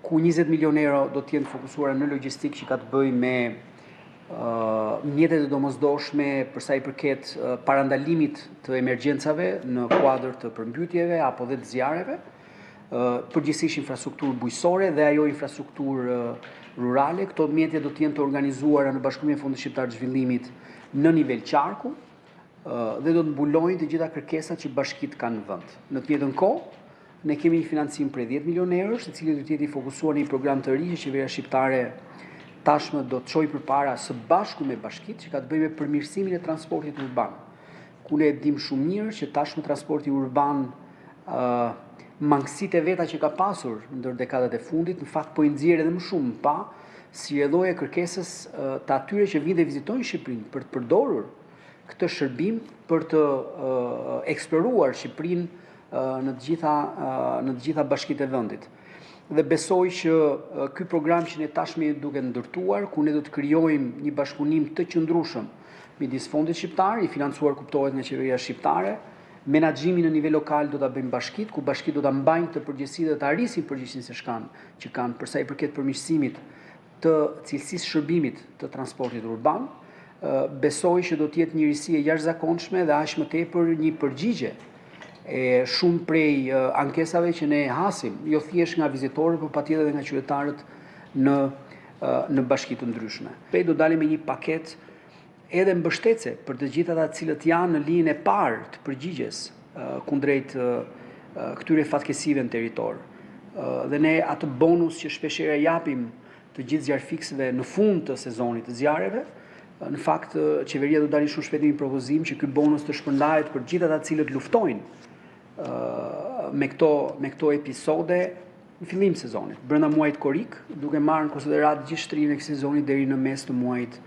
ku 20 milion euro do të jenë fokusuara në logjistikë që ka të bëjë me mjetet e domosdoshme për sa i përket parandalimit të emergjencave në kuadër të përmbytjeve apo dhe të zjarreve, përgjithsisht infrastrukturë bujqësore dhe ajo infrastrukturë rurale. Këto mjete do të jenë të organizuara në Bashkëpunën e Fondit Shqiptar të Zhvillimit në nivel qarku dhe do të mbulojnë të gjitha kërkesat që bashkitë kanë në vend. Në të njëjtën kohë, ne kemi një financim për 10 milion eurosh, i cili do të jetë i fokusuar në një program të ri që qeveria shqiptare tashmë do të çojë përpara së bashku me bashkitë, që ka të bëjë me përmirësimin e transportit urban. Ku ne dim shumë mirë që tashmë transporti urban mangësitë e veta që ka pasur ndër dekadat e fundit, në fakt po i nxjerr edhe më shumë pa si e lloj e kërkesës të atyre që vinë dhe vizitojnë Shqipërinë për të përdorur këtë shërbim për të eksploruar Shqipërinë në të gjitha bashkitë e vendit. Dhe besoj që ky program që ne tashmë duke ndërtuar, ku ne do të krijojmë një bashkëpunim të qëndrueshëm midis Fondit Shqiptar, i financuar kuptohet nga qeveria shqiptare, menaxhimin në nivel lokal do ta bëjmë bashkitë, ku bashkitë do ta mbajnë këtë përgjegjësi dhe ta arrisin përgjegjësinë që kanë për sa i përket përmirësimit të cilësisë shërbimit të transportit urban. Besoj që do të jetë një risi e jashtëzakonshme dhe aq më tepër një përgjigje e shumë prej ankesave që ne hasim, jo thjesht nga vizitorët, por patjetër edhe nga qytetarët në bashki të ndryshme. Do dalim me një paketë edhe mbështetëse për të gjithë ata të cilët janë në linjën e parë të përgjigjes kundrejt këtyre fatkesive në territor. Dhe ne atë bonus që shpeshherë japim të gjithë zjarfiksëve në fund të sezonit të zjarreve, në fakt qeveria do dalë shumë shpejt me një propozim që ky bonus të shpërndahet për gjithë ata të cilët luftojnë me këto episode në fillim të sezonit, brenda muajit korrik, duke marrë në konsiderat gjithë shtrimin e këtij sezoni deri në mes të muajit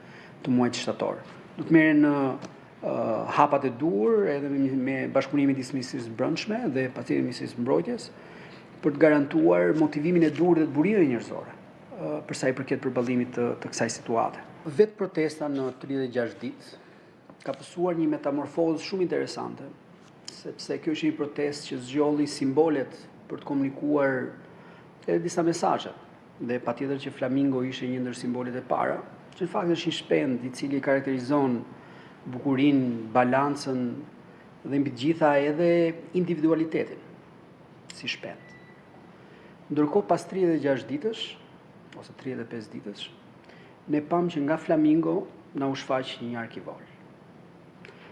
shtator. Do të merren hapat e duhur edhe me bashkëpunimin midis Ministrisë Brendshme dhe patjetër Ministrisë Mbrojtjes për të garantuar motivimin e duhur dhe të burimeve njerëzore për sa i përket përballimit të kësaj situate. Vetë protesta në 36 ditë ka pasur një metamorfozë shumë interesante, sepse kjo është një protestë që zgjolli simbolet për të komunikuar edhe disa mesazhe. Dhe patjetër që Flamingo ishte një ndër simbolet e para, që në fakt është një shpend i cili karakterizon bukurinë, balancën dhe mbi të gjitha edhe individualitetin si shpend. Ndërkohë pas 36 ditësh ose 35 ditësh, ne pam që nga Flamingo na u shfaq një arkivol.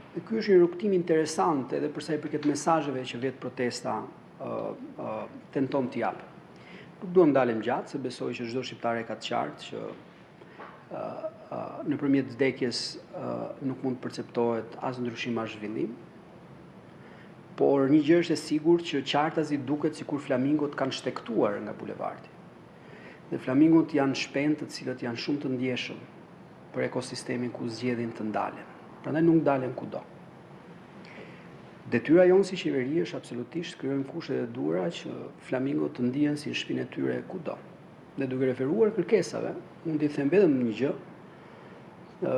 Dhe ky është një rrugtim interesant edhe për sa i përket mesazheve që vetë protesta tenton të japë. Nuk duam ndalem gjatë, se besoj që çdo shqiptar e ka të qartë që nëpërmjet vdekjes nuk mund të perceptohet as ndryshim as zhvillim. Por një gjë është e sigurt që qartazi duket sikur flamingot kanë shtektuar nga bulevardi. Dhe flamingot janë shpend të cilët janë shumë të ndjeshëm për ekosistemin ku zgjedhin të ndalen. Prandaj nuk ndalen kudo. Detyra jonë si qeveri është absolutisht krijojmë kushtet e duhura që flamingot të ndihen si në shtëpinë e tyre kudo. Dhe duke referuar kërkesave, unë t'i them vetëm një gjë,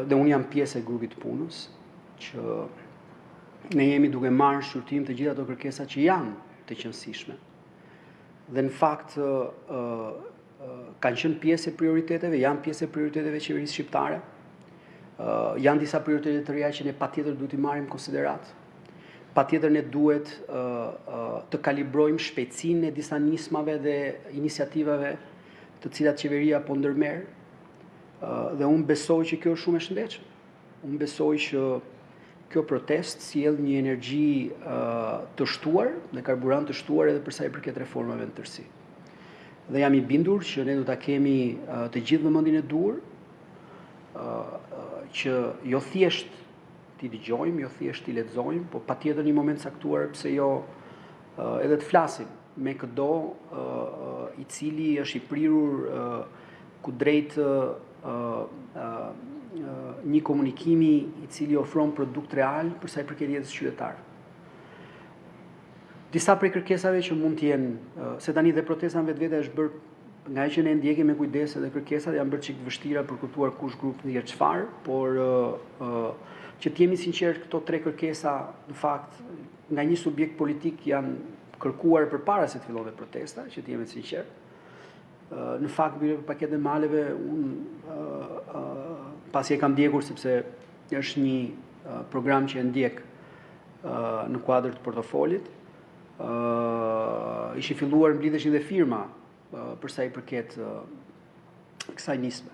dhe unë jam pjesë e grupit të punës, që ne jemi duke marrë shqyrtim të gjitha ato kërkesa që janë të qëndësishme. Dhe në fakt kanë qenë pjesë e prioriteteve, janë pjesë e prioriteteve qeverisë shqiptare. Janë disa prioritete të reja që ne patjetër duhet i marrim konsiderat. Patjetër ne duhet të kalibrojmë shpejtësinë e disa nismave dhe iniciativave të cilat qeveria po ndërmerr. Dhe unë besoj që kjo është shumë e shëndetshme. Unë besoj që kjo protestë sjell një energji të shtuar dhe karburant të shtuar edhe për sa i përket reformave në tërësi. Dhe jam i bindur që ne do ta kemi të gjithë vëmendjen e duhur, që jo thjesht t'i dëgjojmë, jo thjesht t'i lexojmë, po patjetër një moment caktuar pse jo edhe të flasim me çdo i cili është i prirur kundrejt një komunikimi i cili ofron produkt real për sa i përket jetës qytetare. Disa prej kërkesave që mund të jenë, se tani dhe protesta në vetvete është bërë nga që ne ndjekim me kujdes dhe kërkesat janë bërë çik vështira për kuptuar kush grup ndjer çfarë, por që të jemi sinqert, këto tre kërkesa në fakt nga një subjekt politik janë kërkuar përpara se të fillonte protesta, që të jemi sinqert. Në fakt, për paketën e maleve, unë pasi e kam ndjekur sepse është një program që e ndjek në kuadër të portofolit, ishin filluar mblidheshin dhe firma për sa i përket kësaj nisme.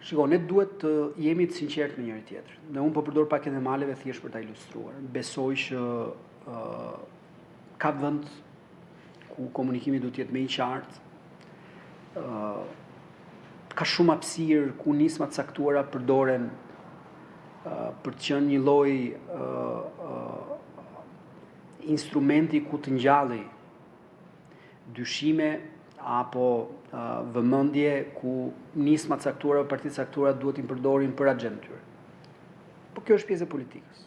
Shiko, ne duhet të jemi të sinqert me njëri tjetrin. Dhe unë po përdor paketën e maleve thjesht për ta ilustruar. Besoj që ka vend ku komunikimi duhet të jetë më i qartë. Ka shumë hapësirë ku nisma të caktuara përdoren për të qenë një lloj instrumenti ku të ngjalli dyshime apo vëmendje ku nisma të caktuara, partitë të caktuara duhet i përdorin për agjendë tyre. Po kjo është pjesë e politikës.